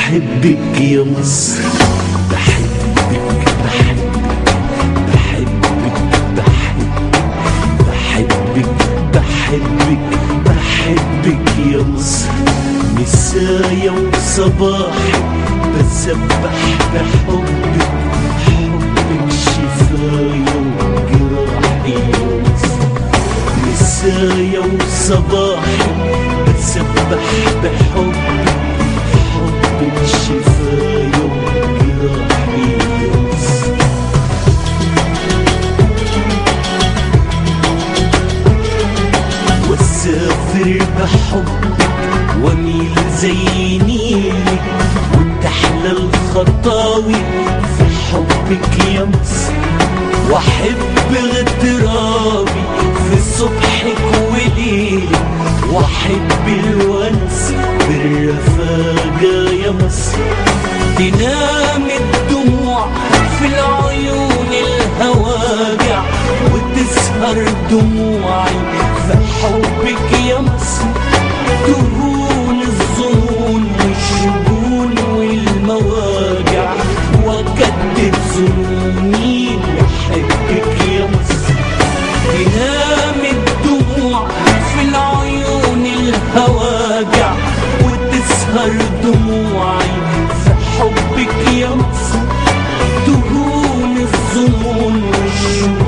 بحبك يا مصر، بحبك يا مصر. مسايا وصباحي بسبح بحبك، حبك شفايا وجراحي يا مصر. مسايا وصباحي بسبح بحبك، حبك شفايا وجراحي يا مصر. واسافر بحبك واميل زي نيلك، وتحلى الخطاوي في حبك يا مصر. واحب اغترابي في صبحك وليلك، واحب الونس بالرفاقة يا مصر. تنام الدموع في العيون الهواجع، وتسهر دموعي في حبك يا مصر. تهون الظنون والشجون والمواجع، واكدب ظنوني واحبك يا مصر. تنام الدموع في العيون الهواجع، وتسهر دموعي في حبك يا مصر. تهون الظنون والشجون